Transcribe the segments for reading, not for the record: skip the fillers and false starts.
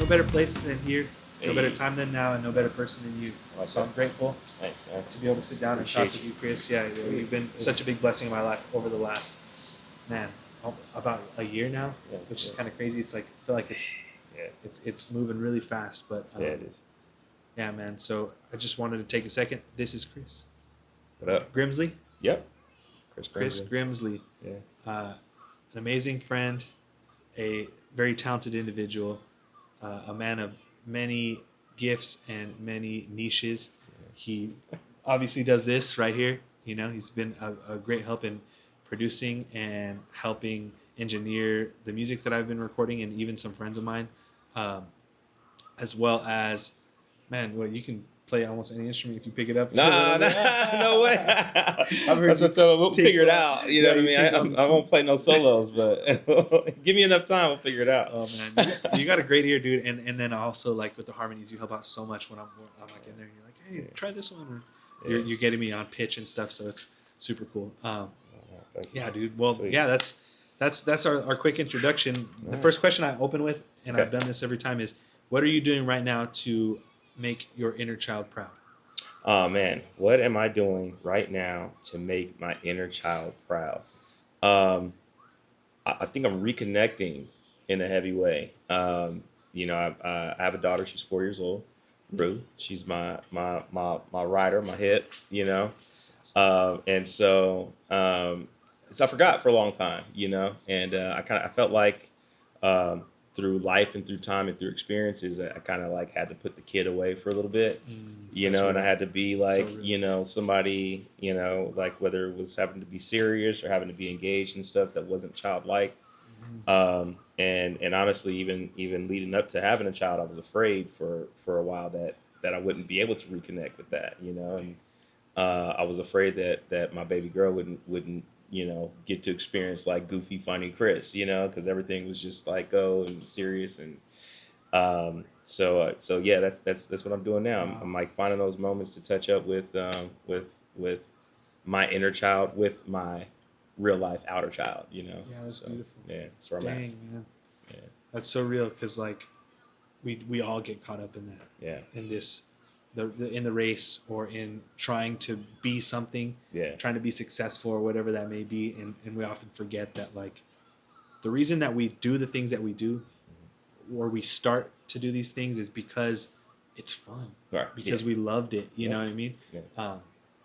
no better place than here, no better Hey, time than now, and no better person than you. I like So that. I'm grateful Thanks, man. to be able to sit down and talk Appreciate with you. you, Chris. Yeah, you've been such a big blessing in my life over the last, man, about a year now, Yeah, which yeah, is kind of crazy. It's like I feel like yeah, it's moving really fast, but yeah. It is. yeah, man. So I just wanted to take a second. This is Chris What up? Grimsley. Yep. Chris Chris Grimsley. Grimsley, Yeah. an amazing friend, a very talented individual, a man of many gifts and many niches. He obviously does this right here. He's been a great help in producing and helping engineer the music that I've been recording, and even some friends of mine, um, as well as, man, well, you can play almost any instrument if you pick it up for a little Nah, bit. no way. I've heard That's you what we'll take figure it one- out. You yeah, know what I you mean? take one- I won't play no solos, but give me enough time, we'll figure it out. Oh man, you got a great ear, dude. And then also, like, with the harmonies, you help out so much when I'm like in there. And you're like, hey, Yeah. try this one, or Yeah. you're getting me on pitch and stuff. So it's super cool. Thank you. Yeah, dude. Well, Sweet. yeah, that's our quick introduction. The Alright. first question I open with, and I've Okay. done this every time, is what are you doing right now to make your inner child proud? Oh man, what am I doing right now to make my inner child proud? Um, I think I'm reconnecting in a heavy way. I have a daughter. She's 4 years old. Rue. She's my rider, my hip. That's awesome. So I forgot for a long time. And I felt like um, through life and through time and through experiences, I kind of like had to put the kid away for a little bit. That's And I real. had to be So like, real. somebody, like whether it was having to be serious or having to be engaged and stuff that wasn't childlike. And honestly, even leading up to having a child, I was afraid for a while that I wouldn't be able to reconnect with that, and I was afraid that my baby girl wouldn't get to experience like goofy, funny Chris, because everything was just like and serious and yeah, that's what I'm doing now. I'm, Wow. I'm like finding those moments to touch up with my inner child with my real life outer child. Yeah, that's So beautiful. yeah, that's where I'm at. Dang, man. Yeah, That's so real, because like we all get caught up in that, yeah, in this, in the race, or in trying to be something, yeah, trying to be successful or whatever that may be, and we often forget that, like, the reason that we do the things that we do, or we start to do these things, is because it's fun, right, because yeah, we loved it. You yeah, know what I mean? yeah,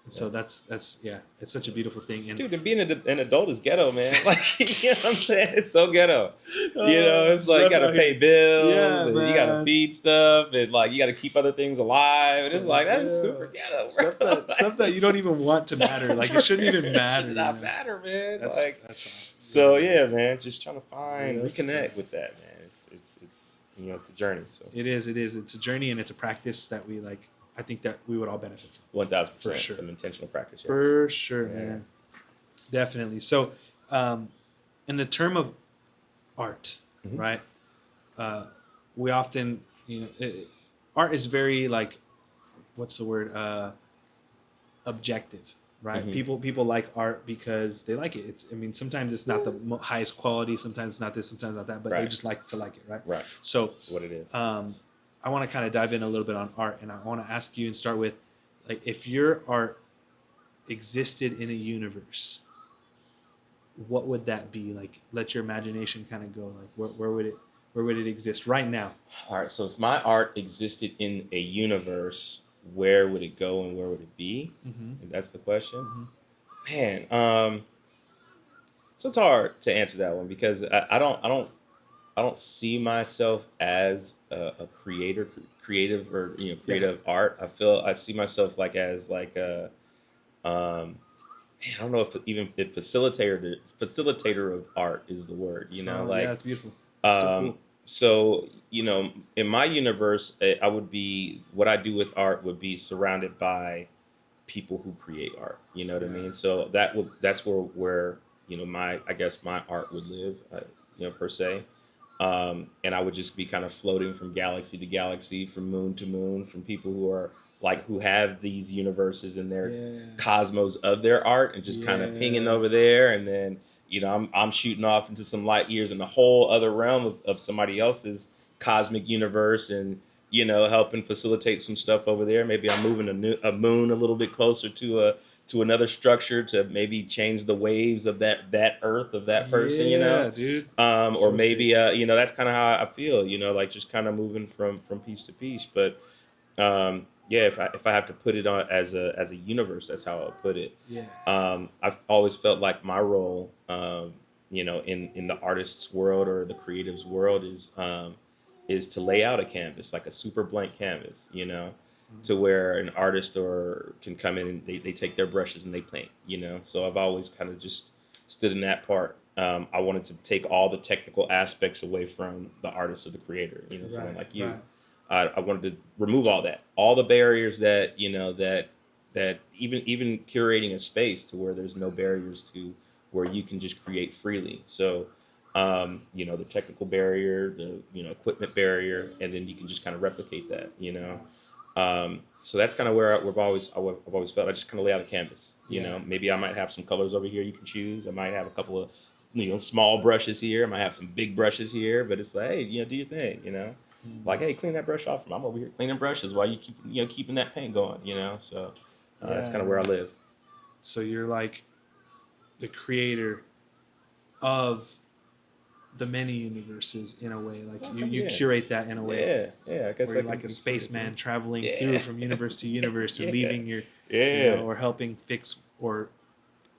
And so that's yeah, it's such a beautiful thing. And dude. And being an adult is ghetto, man. Like what I'm saying, it's so ghetto. It's it's like you rough gotta out pay here. bills Yeah, and you gotta man. feed stuff and like you gotta keep other things alive. And it's like that is Yeah. super ghetto, Stuff bro. that you don't even want to matter. Like, it shouldn't even matter. Should not matter, man. That's Like awesome. so, yeah, man. Just trying to find Yes. reconnect with that, man. It's it's a journey. So It is. It's a journey, and it's a practice that we like. I think that we would all benefit from. 1000% For sure. some intentional practice. Yeah. For sure, Yeah. man. Definitely. So, in the term of art, Mhm. right? We often, art is very, like, what's the word? Objective, right? Mhm. People like art because they like it. I mean, sometimes it's not the highest quality. Sometimes it's not this. Sometimes not that. But they Right. just like to like it, right? Right. So, That's what it is. I want to kind of dive in a little bit on art, and I want to ask you and start with, like, if your art existed in a universe, what would that be? Like, let your imagination kind of go. Like, where would it exist right now? All right. So if my art existed in a universe, where would it go and where would it be? Mm-hmm. If that's the question. Mm-hmm. Man, so it's hard to answer that one because I don't see myself as a creative or creative art. I see myself like as like a man, I don't know if facilitator of art is the word. Oh, yeah, Like it's beautiful. It's still um, cool. so in my universe, I would be what I do with art would be surrounded by people who create art. You know what I Yeah. mean? So that's where my I guess my art would live. Per se. And I would just be kind of floating from galaxy to galaxy, from moon to moon, from people who have these universes in their Yeah. cosmos of their art, and just kind of pinging Yeah. over there, and then I'm shooting off into some light years in a whole other realm of somebody else's cosmic universe and helping facilitate some stuff over there. Maybe I'm moving a moon a little bit closer to another structure to maybe change the waves of that earth of that person. Yeah, dude. Or So maybe sick. that's kind of how I feel. Like just kind of moving from piece to piece. But yeah, if I have to put it on as a universe, that's how I'll put it. Yeah. I've always felt like my role, in the artist's world or the creative's world is to lay out a canvas, like a super blank canvas, to Mhm. where an artist or can come in and they take their brushes and they paint, So I've always kind of just stood in that part. I wanted to take all the technical aspects away from the artist or the creator, someone Right, like you. right. I wanted to remove all the barriers that even curating a space to where there's no barriers to where you can just create freely. So, the technical barrier, the equipment barrier, and then you can just kind of replicate that. Wow. So that's kind of where I've always felt. I just kind of lay out a canvas. Yeah. Maybe I might have some colors over here you can choose. I might have a couple of small brushes here. I might have some big brushes here. But it's like, hey, do your thing. Like, Mhm. hey, clean that brush off. I'm over here cleaning brushes while you keeping that paint going. So that's Yeah, kind of where I yeah. live. So you're like the creator of the many universes in a way. Like Okay, you yeah, curate that in a way yeah. I guess where I you're can like a consider it too. spaceman traveling through Yeah, from universe to universe or yeah, leaving your, yeah. or helping fix or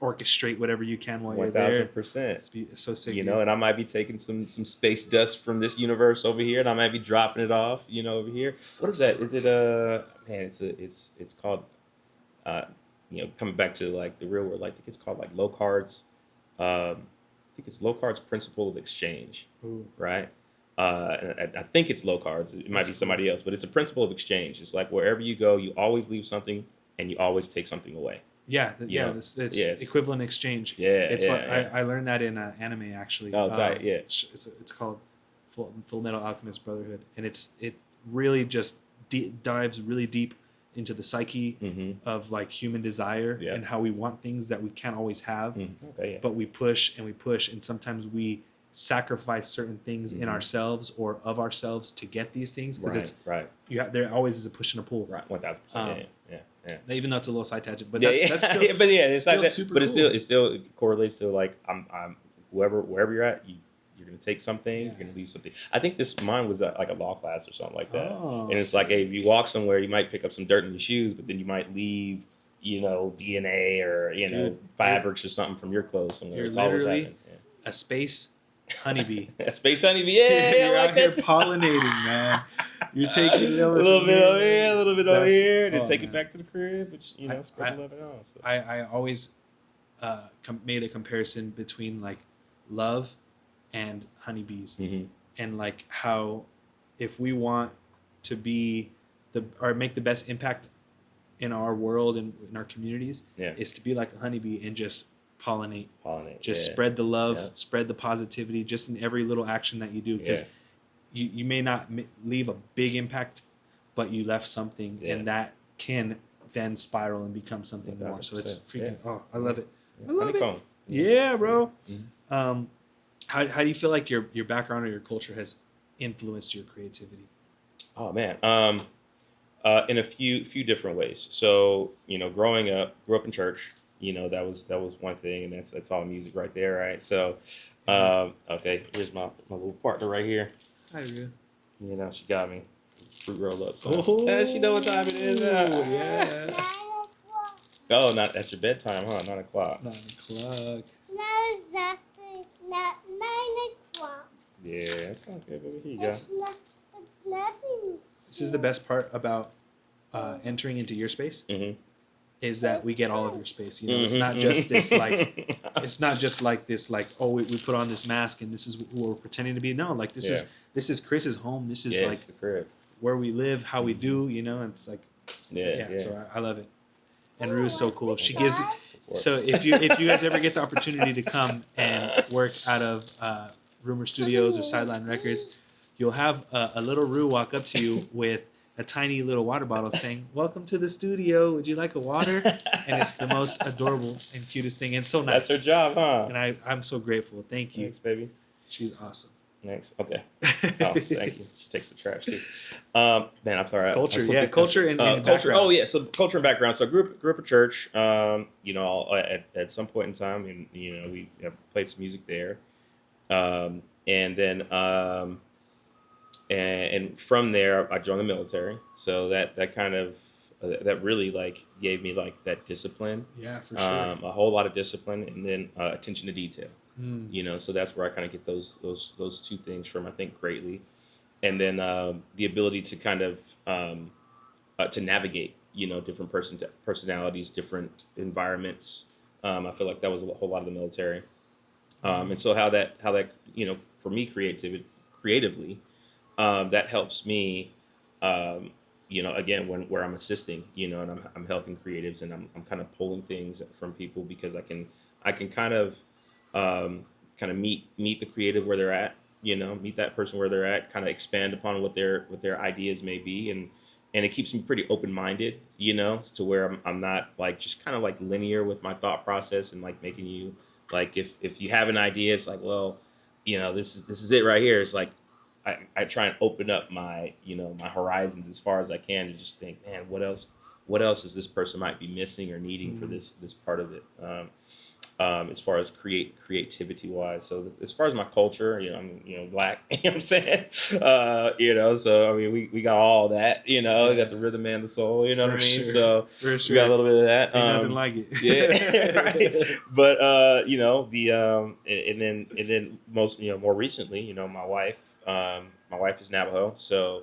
orchestrate whatever you can while One you're there. thousand percent. It's so sick, dude. And I might be taking some space dust from this universe over here, and I might be dropping it off, over here. So What is that? Is sick. it man? It's called coming back to like the real world. Like, I think it's called like Locard's. I think it's Locard's principle of exchange, Ooh, right? And I think it's Locard's. It might that's be cool. somebody else, but it's a principle of exchange. It's like wherever you go, you always leave something, and you always take something away. Yeah, You yeah. know? This Yeah, it's equivalent exchange. yeah, It's like yeah, yeah. I learned that in anime actually. Oh, tight. Yeah. It's called Full Metal Alchemist Brotherhood, and it really just dives really deep into the psyche Mm-hmm. of like human desire Yeah. and how we want things that we can't always have, Okay. but we push and we push, and sometimes we sacrifice certain things Yeah. in ourselves or of ourselves to get these things because Right. it's Right. there always is a push and a pull. Right. 1000%. Um, Yeah. Yeah. Yeah. Even though it's a little side tangent, but Yeah, that's yeah, still yeah, but yeah, it's like still that. super But cool. it still correlates to like I'm wherever you're at, you're gonna take something, Yeah. you're gonna leave something. I think mine was like a law class or something like that, Oh, and it's like, hey, sick. if you walk somewhere, you might pick up some dirt in your shoes, but then you might leave, DNA or Dude, fabrics or something from your clothes somewhere. you're It's always literally happening. a space honeybee. Yeah. Space honeybee, yeah, I You're like out here that. pollinating, man. You're taking it A over little from bit over here. here, a little bit over That's here, then oh take it man. back to the crib, which I spread I the love out. So. I always made a comparison between like love and honeybees, Hmm. and like how if we want to be or make the best impact in our world and in our communities, Yeah, is to be like a honeybee and just pollinate, pollinate. just Yeah, spread the love, yeah, spread the positivity, just in every little action that you do, yeah. because you may not leave a big impact, but you left something, Yeah, and that can then spiral and become one something more. thousand So it's percent. Yeah, freaking, oh, I yeah, love it. yeah. I love it. Honeycomb. Yeah, Sweet. bro. Mhm. Um, how do you feel like your background or your culture has influenced your creativity? Oh man. In a few different ways. So grew up in church. That was one thing, and that's all music right there, right? So, Yeah. okay, here's my little partner right here. I agree. She got me fruit roll up. So Oh, she know what time it is. yeah. Oh, not that's your bedtime, huh? 9 o'clock. 9 o'clock. No, it's not 9 o'clock. Yeah, that's okay, baby. Here you go. It's nothing. This is the best part about entering into your space, Mm-hmm. is that we get all of your space. It's Mm-hmm. not just this like, it's not just like this like, oh, we put on this mask and this is who we're pretending to be. No, like Yeah. this is Chris's home. This is Yeah, like it's the crib. where we live, how we do. And it's like, Yeah, yeah. So I love it. And Rue is so cool. She gives. Support. So if you guys ever get the opportunity to come and work out of Rumor Studios or Sideline Records, you'll have a little Rue walk up to you with a tiny little water bottle saying, "Welcome to the studio. Would you like a water?" And it's the most adorable and cutest thing, and so nice. That's her job, huh? And I'm so grateful. Thank you. Thanks, baby. She's awesome. Next. Okay. Oh, thank you. She takes the trash too. Man, I'm sorry. Culture, was yeah, looking- culture and culture. background. Oh, yeah. So culture and background. So grew up at church. At some point in time, and we played some music there. And then and from there, I joined the military. So that kind of that really like gave me like that discipline, Yeah, for sure. a whole lot of discipline, and then attention to detail. Mm, So that's where I kind of get those two things from. I think greatly, and then the ability to kind of to navigate, different personalities, different environments. I feel like that was a whole lot of the military, and so how that for me creatively, that helps me. Again, where I'm assisting, and I'm helping creatives, and I'm kind of pulling things from people because I can kind of meet the creative where they're at, meet that person where they're at, kind of expand upon what their ideas may be, and it keeps me pretty open minded, to where I'm not like just kind of like linear with my thought process and like making you like if you have an idea, it's like, well, this is it right here. It's like I try and open up my horizons as far as I can to just think, man, what else is this person might be missing or needing for mm, this part of it, as far as creativity wise. So as far as my culture, I'm black, you know what I'm saying, so I mean we got all that, we got yeah, the rhythm and the soul, you know what for I mean. sure. So For we got a sure. little bit of that. Ain't nothing like Yeah, right. it. But the and then most more recently, my wife is Navajo, so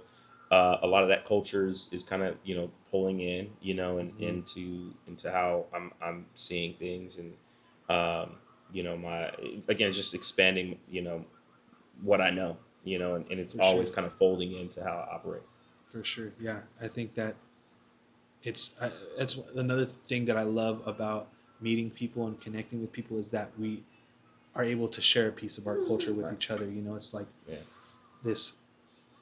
a lot of that culture is kind of pulling in, and Mhm, into how I'm seeing things, and my again just expanding what I know, and it's for always sure. kind of folding into how I operate. For sure. Yeah, I think that it's another thing that I love about meeting people and connecting with people is that we are able to share a piece of our culture with Right. each other. It's like Yeah. this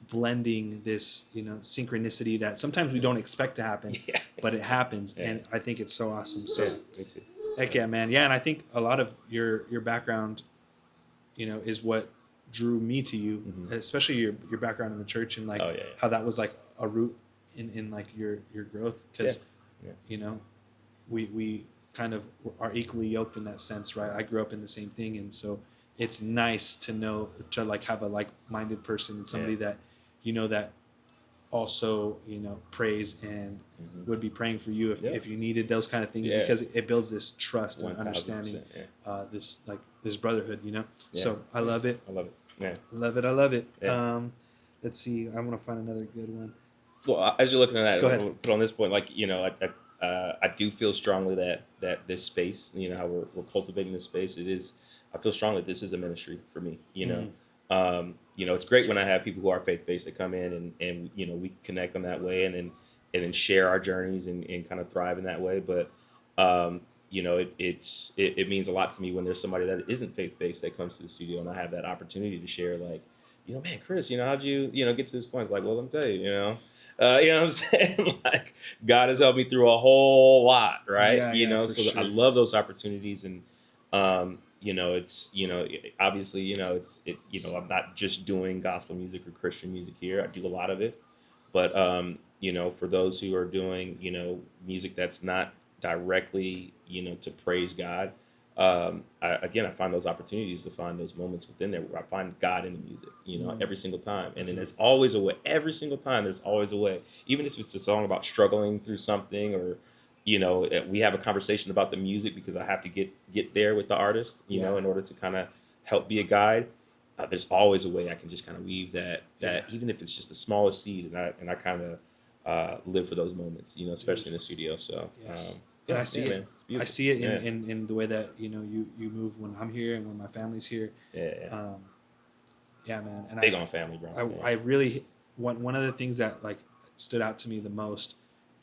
blending, this synchronicity that sometimes we don't expect to happen, Yeah. but it happens, Yeah. and I think it's so awesome. Yeah. So Me too. heck yeah, man. Yeah, and I think a lot of your background, is what drew me to you, Hmm. especially your background in the church and like Oh yeah. how that was like a root in like your growth Yeah. because Yeah. you know we kind of are equally yoked in that sense, right? I grew up in the same thing, and so it's nice to know to like have a like-minded person and Yeah. somebody that that also prays and Hmm. would be praying for you Yeah. if you needed those kind of things Yeah. because it builds this trust and understanding, 1,000%. Yeah. this like this brotherhood, Yeah. so I Yeah. love it. I love it. Yeah. I love it. Yeah. Let's see, I want to find another good one. Well, as you're looking at that, Go ahead. we'll put on this point, like I do feel strongly that this space, how we're cultivating this space, it is. I feel strongly this is a ministry for me. Mm, It's great when I have people who are faith based that come in and we connect them that way, and then share our journeys and kind of thrive in that way. But it means a lot to me when there's somebody that isn't faith based that comes to the studio and I have that opportunity to share, like, man, Chris, how'd you, get to this point? It's like, well, let me tell you, you know what I'm saying? Like, God has helped me through a whole lot, right? yeah, yeah, for So I sure. love those opportunities, and it's obviously, I'm not just doing gospel music or Christian music here. I do a lot of it, but for those who are doing, music that's not directly, to praise God, I find those opportunities to find those moments within there where I find God in the music, Mm, every single time. And then mhm. there's always a way. Every single time, there's always a way. Even if it's a song about struggling through something, or we have a conversation about the music because I have to get there with the artist, Yeah, in order to kind of help be a guide. There's always a way I can just kind of weave yeah, even if it's just the smallest seed, and I kind of live for those moments, especially in the beautiful. studio. So Yes, and yeah, yeah, man, it's I beautiful. see it in Yeah, in the way that you move when I'm here and when my family's here. yeah, yeah. Um, yeah, man, and Big on family, bro. Yeah. I really one of the things that like stood out to me the most,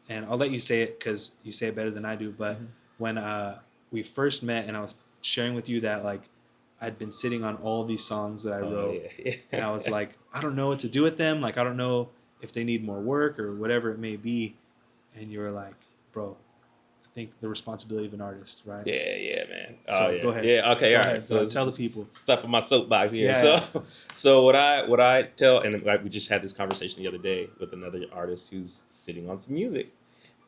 and I'll let you say it because you say it better than I do. But Hmm. when we first met, and I was sharing with you that like I'd been sitting on all these songs that I Oh wrote, yeah, and I was yeah. like, I don't know what to do with them. Like I don't know if they need more work or whatever it may be. And you were like, bro, think the responsibility of an artist, right? Yeah, man. Oh So yeah, go ahead. yeah. Okay, Go all ahead. right. So Tell the people. step on my soapbox here. Yeah. So what I tell, and like we just had this conversation the other day with another artist who's sitting on some music,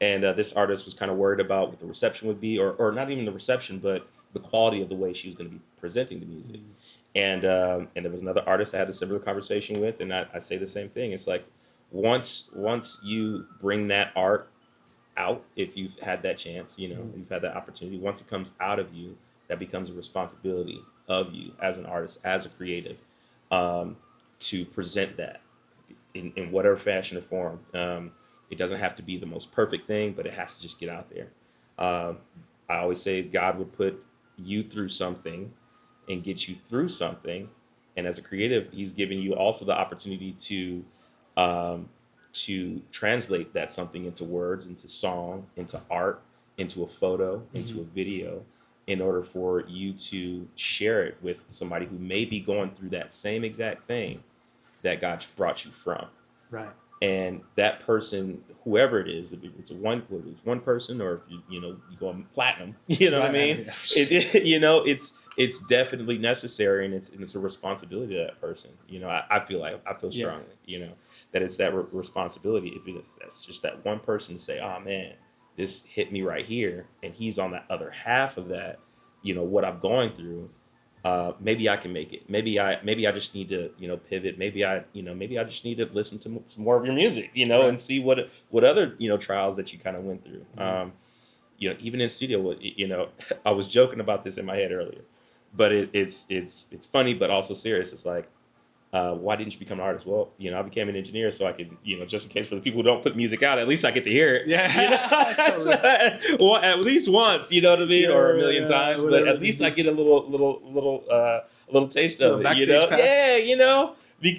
and this artist was kind of worried about what the reception would be, or not even the reception, but the quality of the way she was going to be presenting the music. And there was another artist I had a similar conversation with, and I say the same thing. It's like once you bring that art out, if you've had that chance, you've had that opportunity. Once it comes out of you, that becomes a responsibility of you as an artist, as a creative, um, to present that in whatever fashion or form. It doesn't have to be the most perfect thing, but it has to just get out there. Um, I always say God would put you through something and get you through something. And as a creative, He's giving you also the opportunity um, to translate that something into words, into song, into art, into a photo, into a video, in order for you to share it with somebody who may be going through that same exact thing that God brought you from. Right. And that person, whoever it is, if it's whether it's one person, or if you go on platinum, you know what I Right. mean? Yeah. It's definitely necessary, and it's a responsibility of that person. I feel Yeah. strongly, that it's that responsibility. If that's just that one person to say, oh man, this hit me right here, and he's on that other half of that, what I'm going through. Maybe I can make it. Maybe I just need to pivot. Maybe I just need to listen to some more of your music, Right. and see what other trials that you kind of went through. Even in studio, I was joking about this in my head earlier, but it's funny but also serious. It's like, why didn't you become an artist? Well, I became an engineer so I could, just in case for the people who don't put music out, at least I get to hear it. Yeah. So Well, at least once, you know what I mean, Yeah, or a million times. But whatever at least I get a little taste of Little it. backstage pass? Yeah,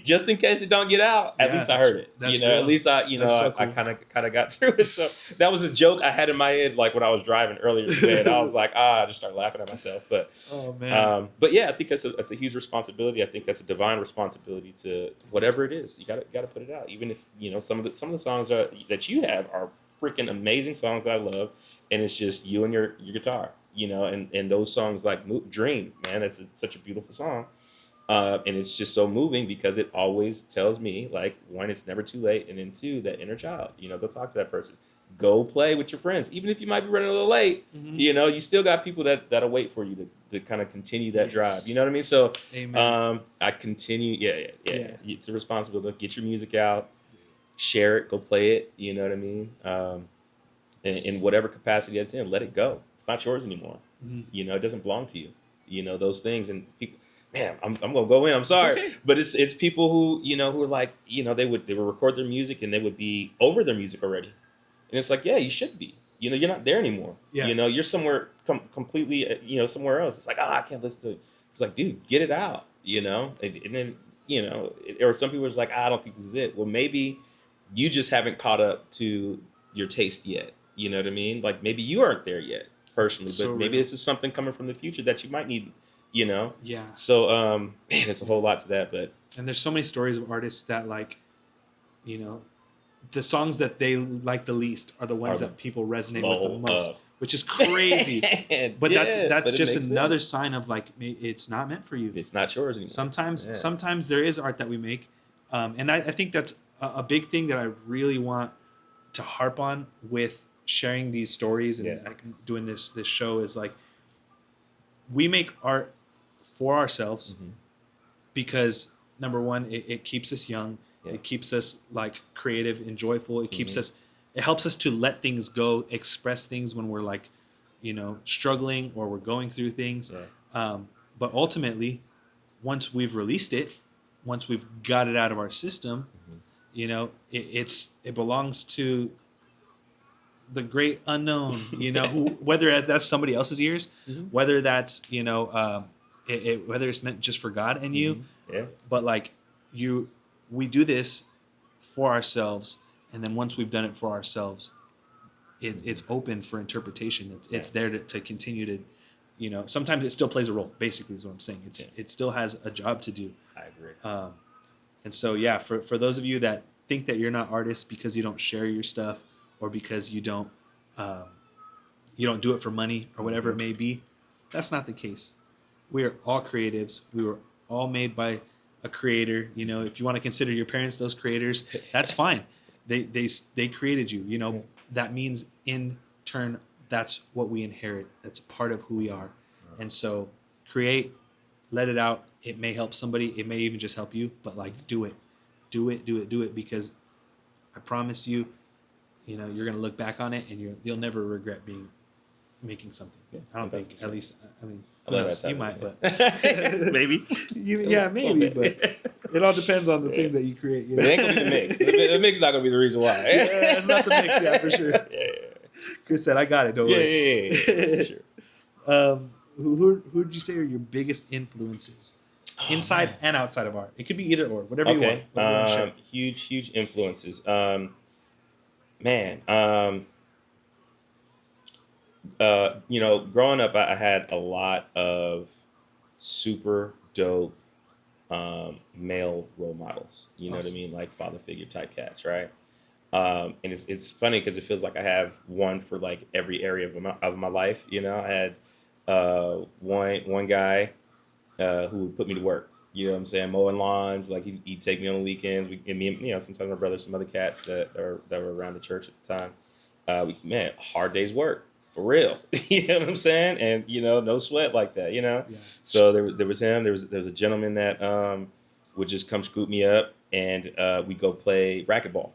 just in case it don't get out. At Yeah, least I heard it. that's At real. least I, That's so I cool. kind of got through it. So that was a joke I had in my head, like when I was driving earlier today, and I was like, I just started laughing at myself. Oh man. But yeah, I think that's a huge responsibility. I think that's a divine responsibility to whatever it is. You got to put it out, even if some of the songs that you have are freaking amazing songs that I love, and it's just you and your guitar, and those songs like Dream, man, it's such a beautiful song. And it's just so moving because it always tells me, like, one, it's never too late, and then two, that inner child, go talk to that person, go play with your friends, even if you might be running a little late. You still got people that'll wait for you to kind of continue that drive. You know what I mean? So, Amen. I continue. Yeah. It's a responsibility. Get your music out, share it, go play it. You know what I mean? In whatever capacity that's in, let it go. It's not yours anymore. It doesn't belong to you. Those things, and people. Man, I'm gonna go in. I'm sorry, okay. but it's people who are like, they would record their music and they would be over their music already, and it's like, yeah, you should be. You're not there anymore. Yeah. You're somewhere completely, somewhere else. It's like, I can't listen to it. It's like, dude, get it out. And then or some people are just like, I don't think this is it. Well, maybe you just haven't caught up to your taste yet. You know what I mean? Like maybe you aren't there yet personally, So but maybe real. this is something coming from the future that you might need. Yeah. So man, there's a whole lot to that, but And there's so many stories of artists that the songs that they like the least are the ones Are that people resonate with blow the most, up. which is crazy. But Yeah, that's but it just makes another sense. sign of like it's not meant for you. It's not yours anymore. Yeah. Sometimes there is art that we make, and I think that's a big thing that I really want to harp on with sharing these stories and Yeah. doing this show is like we make art for ourselves Mhm. because number one, it keeps us young. Yeah. It keeps us like creative and joyful. It keeps Mhm. us. It helps us to let things go, express things when we're like, struggling or we're going through things. Yeah. But ultimately, once we've released it, once we've got it out of our system, Mhm. it belongs to the great unknown. Whether that's somebody else's ears, Mhm. whether that's whether it's meant just for God and you, Mhm. Yeah. but like we do this for ourselves, and then once we've done it for ourselves, it's open for interpretation. It's Yeah. there to continue to, sometimes it still plays a role. Basically, is what I'm saying. Yeah. It still has a job to do. I agree. And so yeah, for those of you that think that you're not artists because you don't share your stuff or because you don't you don't do it for money or whatever it may be. That's not the case. We are all creatives. We were all made by a creator. You know, if you want to consider your parents those creators, that's fine. They created you. You know, that means in turn that's what we inherit. That's a part of who we are. And so create, let it out. It may help somebody. It may even just help you. But like, do it, do it, because I promise you, you know, you're gonna look back on it and you'll never regret making something. I don't think, at least, I mean, I who love knows? that You type might, of but maybe. yeah, maybe, but it all depends on the thing that you create. You know? It ain't gonna be the mix. The mix is not gonna be the reason why. Yeah, it's not the mix, yeah, for sure. Yeah, Chris said, "I got it. Don't worry." for sure. Who would you say are your biggest influences, inside and outside of art? It could be either or, whatever you want. Okay. Whatever you want to share. Huge influences. Man. You know, growing up, I had a lot of super dope male role models. You know what I Awesome. mean? Like father figure type cats, right? And it's funny because it feels like I have one for like every area of my life. You know, I had one guy who would put me to work. You know what I'm saying? Mowing lawns. Like he'd take me on the weekends. And me, you know, sometimes my brother, some other cats that were around the church at the time. Man, hard day's work for real. You know what I'm saying? And you know, no sweat like that. You know. Yeah. So there was him. There was a gentleman that would just come scoop me up, and we'd go play racquetball.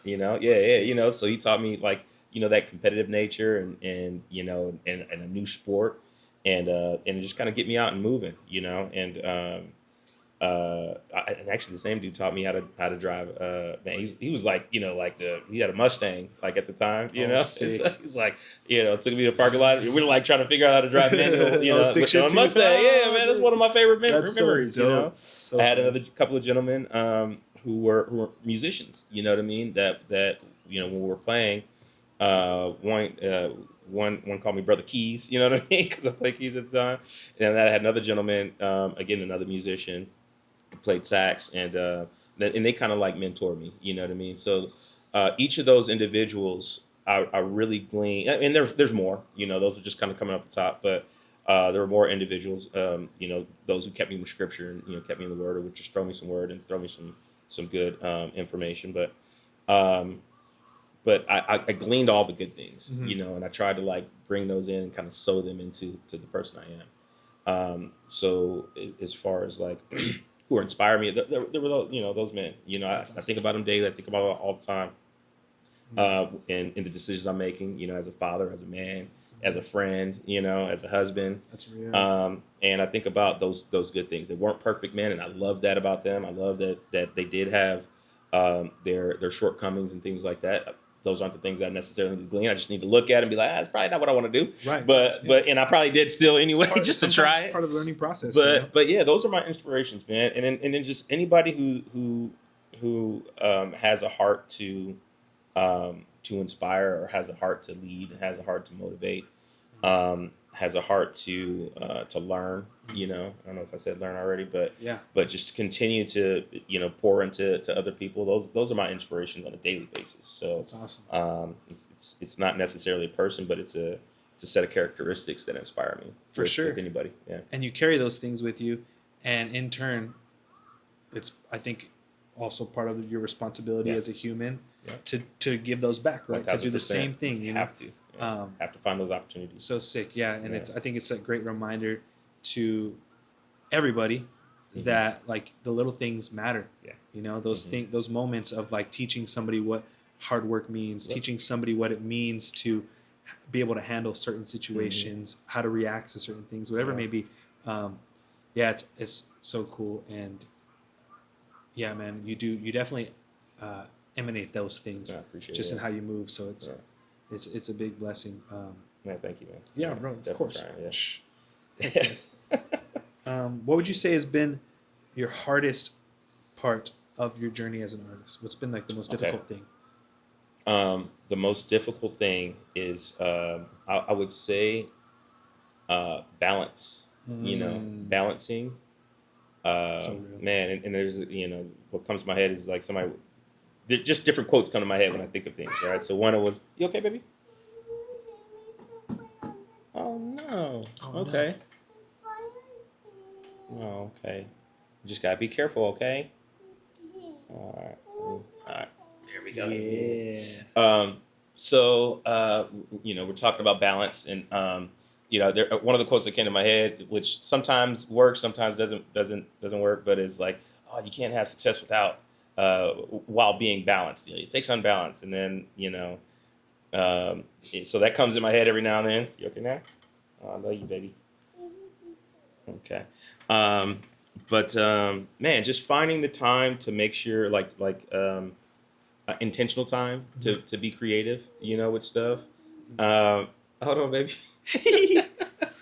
You know, yeah. You know, so he taught me like, you know, that competitive nature and you know, and a new sport, and just kind of get me out and moving. You know, and actually the same dude taught me how to drive. Man, he was like, you know, like he had a Mustang like at the time. You know, Sick. so he's like, you know, took me to the parking lot. We were like trying to figure out how to drive manual. You know, stick with shift a too? Mustang. Yeah, man, that's one of my favorite That's so memories. You know, dope. So I had fun. another couple of gentlemen who were musicians. You know what I mean? That you know, when we were playing, one called me Brother Keys. You know what I mean? Because I played keys at the time. And then I had another gentleman, again another musician, who played sax, and they kind of like mentored me. You know what I mean? So each of those individuals, I really glean. And there's more. You know, those are just kind of coming off the top, but. There were more individuals, you know, those who kept me with scripture and, you know, kept me in the word, or would just throw me some word and throw me some good information. Um, but I gleaned all the good things, Mhm. you know, and I tried to like bring those in and kind of sew them into the person I am. So as far as like who inspire me, there were those, you know, those men. You know, I think about them daily. I think about it all the time. In the decisions I'm making, you know, as a father, as a man, as a friend, you know, as a husband. That's real. And I think about those good things. They weren't perfect men, and I love that about them. I love that they did have their shortcomings and things like that. Those aren't the things that I necessarily need to glean. I just need to look at it and be like, that's probably not what I want to do. Right. But and I probably did still anyway, just to try It's it. part of the learning process. You know? But yeah, those are my inspirations, man. And then just anybody who has a heart to inspire, or has a heart to lead, has a heart to motivate, has a heart to learn. You know, I don't know if I said learn already, but Yeah. but just continue to, you know, pour into other people. Those are my inspirations on a daily basis. So That's awesome. it's not necessarily a person, but it's a set of characteristics that inspire me For sure. with anybody. Yeah. And you carry those things with you, and in turn, it's, I think, also part of your responsibility Yeah. as a human Yeah. to give those back, right? To do the 1000%. same thing. You know? have to. Yeah. Have to find those opportunities. So sick, yeah. And Yeah. I think it's a great reminder to everybody Mhm. that like the little things matter. Yeah. You know, those Mhm. those moments of like teaching somebody what hard work means, Yep. teaching somebody what it means to be able to handle certain situations, how to react to certain things, whatever it Yeah. may be. Yeah, it's so cool. And yeah, man, you definitely emanate those things I appreciate just it. in how you move. So Yeah. it's a big blessing. Man, thank you, man. Yeah, bro, of definitely course. trying, Shh. yeah. Heck yes. What would you say has been your hardest part of your journey as an artist? What's been like the most Okay. difficult thing? The most difficult thing is, I would say, balance. You know, balancing. So real. Man, and there's, you know, what comes to my head is like just different quotes come to my head when I think of things. Right. So one was, "You okay, baby?" Oh no. Oh, no. Okay. There's fire here. Oh, okay. You just gotta be careful, okay? Yeah. All right. Oh, All right. There we go. Yeah. So we're talking about balance, and one of the quotes that came to my head, which sometimes works, sometimes doesn't work, but it's like, oh, you can't have success without while being balanced. It takes on balance, and then so that comes in my head every now and then. You okay now? Oh, I love you, baby. Okay. Um, but man, just finding the time to make sure, intentional time to be creative, with stuff. Um, Hold on, baby. I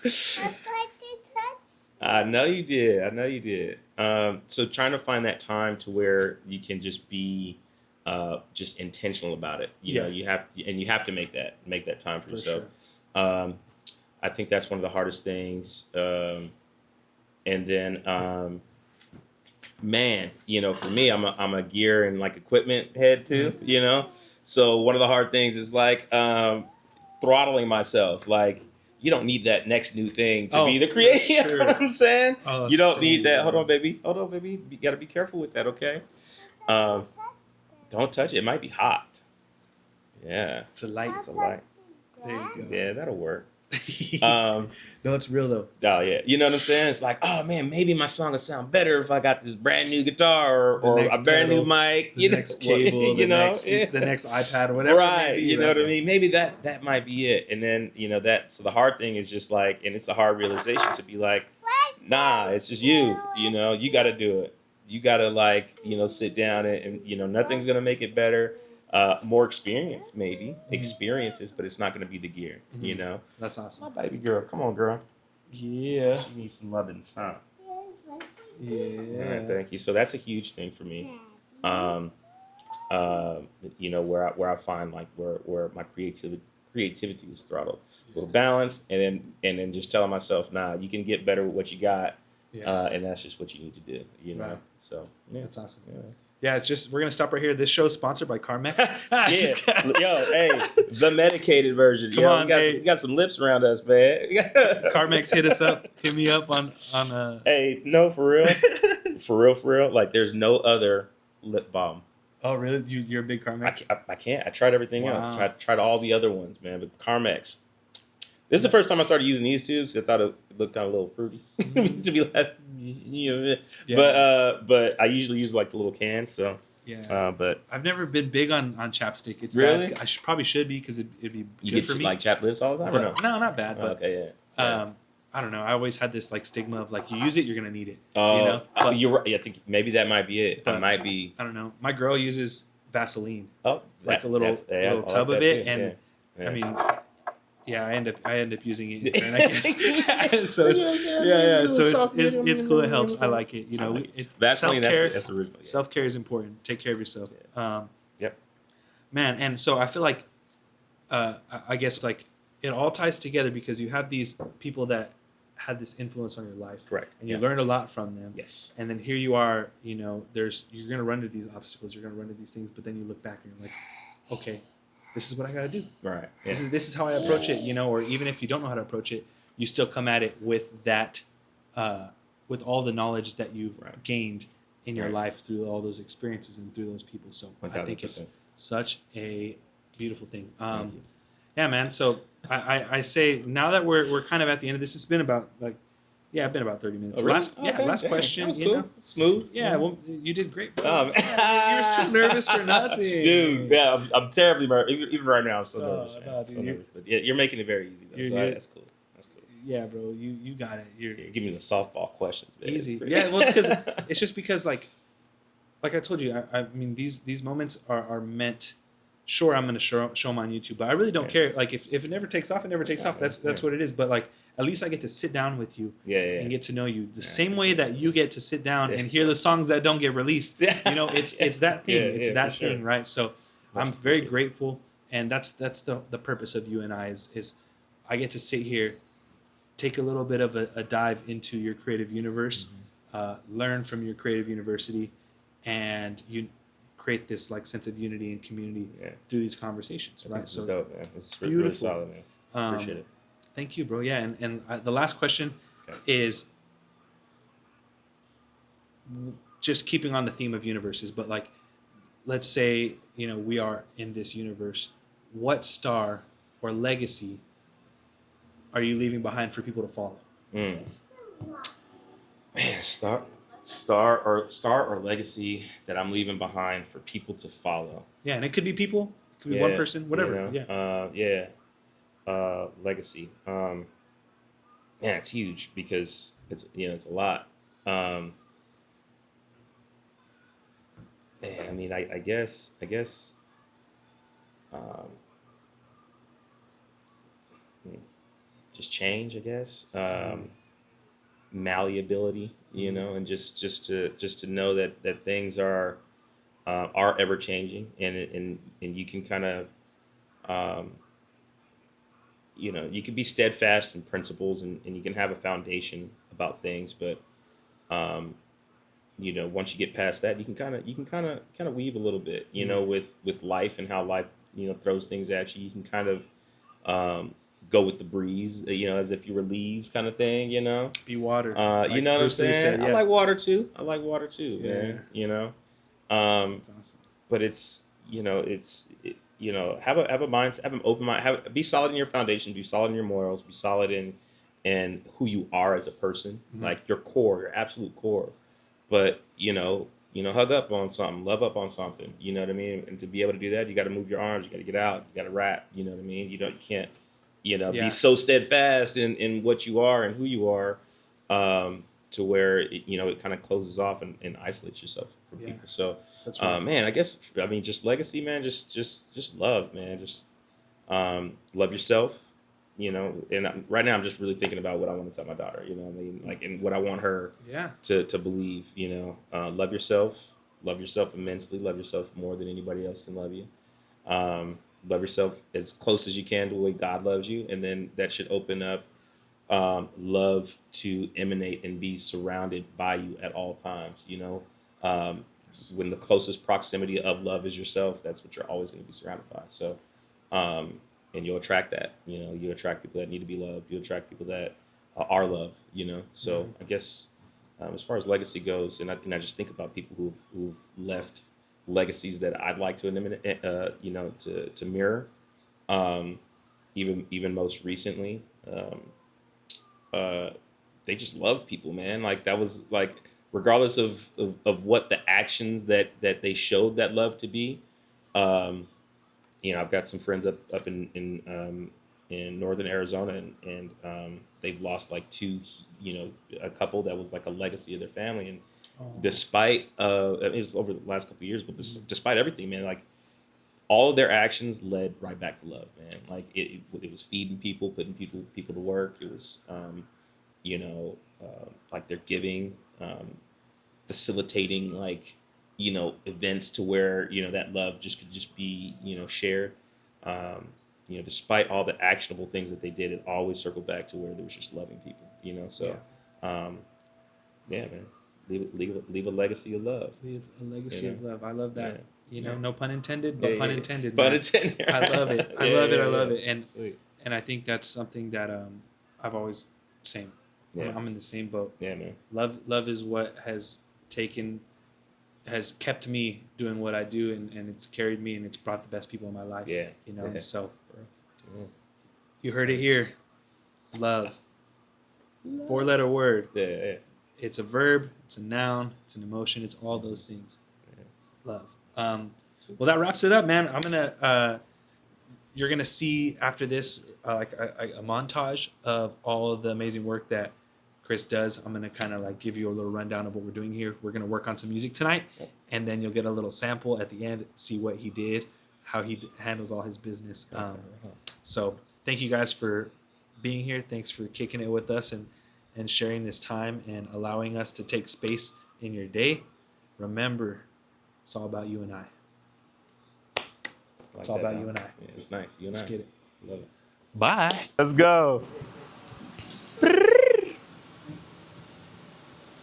tried to touch. I know you did. I know you did. So trying to find that time to where you can just be just intentional about it. Yeah. You have to make that time for For yourself. sure. I think that's one of the hardest things. And then man, for me, I'm a gear and like equipment head too, So one of the hard things is like throttling myself. Like you don't need that next new thing to be the for creator. You sure. know what I'm saying? Oh, You don't so need that. Hold good. on, baby. Hold on, baby. You got to be careful with that, okay? Um, don't touch it. It might be hot. Yeah, It's a light. it's a light. There you go. Yeah, that'll work. Um, No, it's real though. Oh yeah, you know what I'm saying? It's like, oh man, maybe my song would sound better if I got this brand new guitar The or next a brand new pedal, mic. The next cable, the next Yeah. the next iPad, or whatever. it may Right, be, you know what I mean? Maybe that might be it. And then so the hard thing is just like, and it's a hard realization to be like, nah, it's just you. You got to do it. You got to sit down and nothing's gonna make it better. More experience, maybe experiences, but it's not gonna be the gear. Mhm. That's awesome. My baby girl, come on, girl. Yeah. She needs some loving, huh? All Yeah. right, thank you. So that's a huge thing for me. Um, where I find like where my creativity is throttled. A little balance, and then just telling myself, nah, you can get better with what you got, Yeah. and that's just what you need to do. Right. So yeah, That's awesome. yeah. Yeah, it's just we're gonna stop right here. This show is sponsored by Carmex. Yeah, yo, hey, the medicated version. Come Yo, on, hey. we got some lips around us, man. Carmex, hit us up. Hit me up on Hey, no, for real, for real. Like, there's no other lip balm. Oh, really? You're a big Carmex? I can't. I tried everything else. Wow. Tried all the other ones, man. But Carmex. This is the first time I started using these tubes. I thought it looked kind of a little fruity to be like, Yeah. But I usually use like the little can. So, Yeah. but I've never been big on chapstick. It's Really? bad. Probably should be because it'd be you good get for me. like chapped lips all the time, or no? But, no, not bad. Oh, But okay, yeah. I don't know. I always had this like stigma of like you use it, you're gonna need it. Oh, But you're right. I think maybe that might be it. But- I might be. I don't know. My girl uses Vaseline, Oh, like a little I like tub of that it, too, and yeah. I mean, yeah, I end up using it. In turn, I guess. So it's yeah. So it's cool. It helps. I like it. It's Vaseline. self-care. That's the original. Yeah. Self-care is important. Take care of yourself. Yep. Man, and so I feel like I guess like it all ties together because you have these people that had this influence on your life, Correct. and you Yeah. learned a lot from them. Yes. And then here you are, you're gonna run into these obstacles, you're gonna run into these things, but then you look back and you're like, okay, this is what I gotta do. Right. Yeah. This is how I approach it, or even if you don't know how to approach it, you still come at it with that, with all the knowledge that you've Right. gained in your Right. life through all those experiences and through those people. So I think it's 1000%. such a beautiful thing. Thank you. Yeah, man. So I say now that we're kind of at the end of this, it's been about I've been about 30 minutes. Oh, really? Last Okay, last dang, question. That was you cool. know? Smooth. Yeah, well, you did great, bro. Oh, man. You were so nervous for nothing, Dude, yeah, I'm terribly nervous. Even right now, I'm so No, nervous, man. no, dude, So you're- nervous. But yeah, you're making it very easy, though. So You're- that's cool. That's cool. Yeah, bro, you got it. You're Yeah, give me the softball questions, man. easy. Yeah, well, it's just because like I told you, I mean these moments are meant. Sure, I'm going to show them on YouTube, but I really don't care. Like if it never takes off, it never takes off. That's what it is. But like at least I get to sit down with you Yeah. and get to know you the Yeah, same for way sure. that you get to sit down Yeah. and hear the songs that don't get released. It's that thing. Yeah, It's yeah, that for sure. thing, right? So Much I'm very appreciated. grateful, and that's the purpose of UNI is I get to sit here, take a little bit of a dive into your creative universe, learn from your creative university, and you create this like sense of unity and community Yeah. through these conversations, I think right? this So is dope, man. It's really beautiful. solid, man. Appreciate it. Thank you, bro. Yeah, and the last question Okay. is just keeping on the theme of universes, but like, let's say we are in this universe. What star or legacy are you leaving behind for people to follow? Mm. Man, star or legacy that I'm leaving behind for people to follow. Yeah, and it could be people, it could be one Yeah, person, whatever. Yeah, yeah. Legacy. Man, it's huge because it's a lot. Um, man, I mean, I guess, um, hmm, just change. I guess, malleability. And just to know that things are ever changing, and you can kind of, um, you can be steadfast in principles, and you can have a foundation about things, but um, once you get past that, you can kind of weave a little bit, with life and how life, throws things at you. You can kind of, go with the breeze, as if you were leaves, kind of thing. be water, You like know what I'm Bruce Lee saying? said. I Yeah, like water too. I like water too, yeah, man. Um, that's awesome. but have a mindset, have an open mind, be solid in your foundation, be solid in your morals, be solid in who you are as a person, Mhm. like your core, your absolute core. But hug up on something, love up on something. You know what I mean? And to be able to do that, you got to move your arms, you got to get out, you got to rap. You know what I mean? You can't, be Yeah, so steadfast in what you are and who you are, to where it kind of closes off and isolates yourself from yeah, people. So, that's right. man, I mean, just legacy, man. Just love, man. Just love yourself. And right now I'm just really thinking about what I want to tell my daughter. You know what I mean? Like, and what I want her Yeah, to believe. Love yourself. Love yourself immensely. Love yourself more than anybody else can love you. Love yourself as close as you can to the way God loves you, and then that should open up, love to emanate and be surrounded by you at all times. Um, yes, when the closest proximity of love is yourself, that's what you're always going to be surrounded by. So, um, and you'll attract that. You attract people that need to be loved. You attract people that are loved. So Mhm. I guess, as far as legacy goes, and I just think about people who've left legacies that I'd like to eliminate, to mirror. Um, even most recently, uh, they just loved people, man. Like, that was like, regardless of what the actions that they showed that love to be. Um, I've got some friends up in northern Arizona, and they've lost like two, a couple that was like a legacy of their family, and Oh, despite, I mean, it was over the last couple of years, but mhm. despite everything, man, like, all of their actions led right back to love, man. Like, it was feeding people, putting people to work. It was, like, they're giving, facilitating, like, events to where, that love just could just be, shared. um, Despite all the actionable things that they did, it always circled back to where there was just loving people. Yeah, So, um, yeah, man, leave a legacy of love. leave a you legacy know of love. I love yeah, that. yeah, No pun intended, yeah, but pun yeah, yeah. intended, Pun man. intended. I love it. I Yeah, love it. I yeah, love yeah. it. And Sweet. and I think that's something that I've always same. Yeah, I'm in the same boat. yeah, man. Love is what taken has kept me doing what I do, and it's carried me and it's brought the best people in my life. Yeah, And yeah, so yeah. you heard it here. Love. Four-letter word. Yeah, yeah, It's a verb, it's a noun, it's an emotion, it's all those things. yeah. Love. Well, that wraps it up, man. You're gonna see after this like a montage of all of the amazing work that Chris does. I'm gonna kind of like give you a little rundown of what we're doing here. We're gonna work on some music tonight, and then you'll get a little sample at the end, see what he did, how he handles all his business. Okay, right on. So thank you guys for being here. Thanks for kicking it with us and sharing this time and allowing us to take space in your day. Remember, it's all about you and I. I It's like all that, about Dom. you and I. Yeah, it's nice. You and Let's I get it. love it. Bye. Let's go.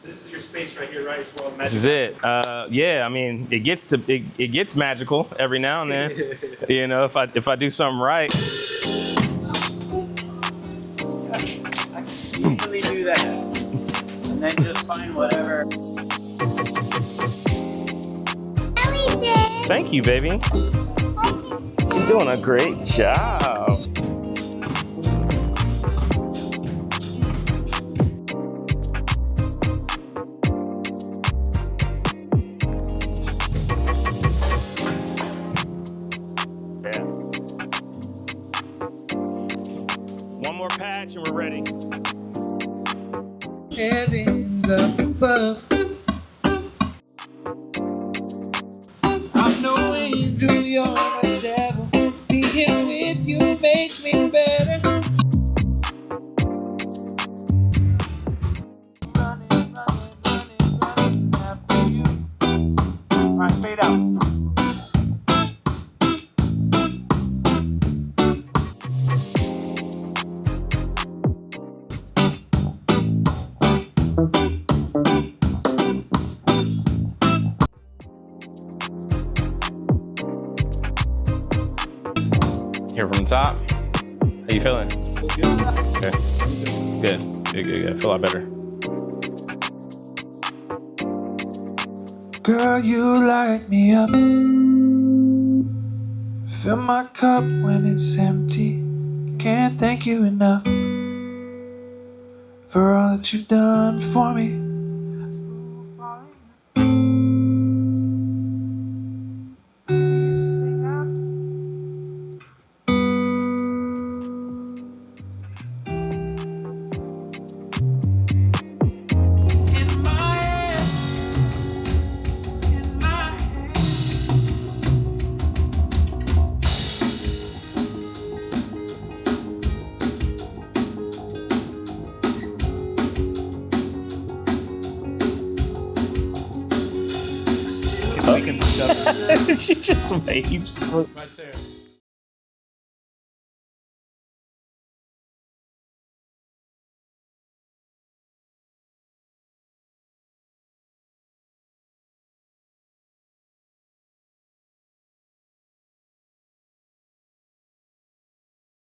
This is your space right here, right? It's where all the This magic is it. Yeah, I mean, it gets magical every now and then. happens. If I do something right. then just find whatever. Thank you, baby. You're doing a great job. Yeah. One more patch and we're ready. Heavens up above. I'm no angel, you're the devil. Being with you makes me better. Running after you. Alright, fade out. Here from the top. How you feeling? Okay. Good. Good. I feel a lot better. Girl, you light me up. Fill my cup when it's empty. Can't thank you enough for all that you've done for me. In my head, in my head. We can discuss She just waves. right there.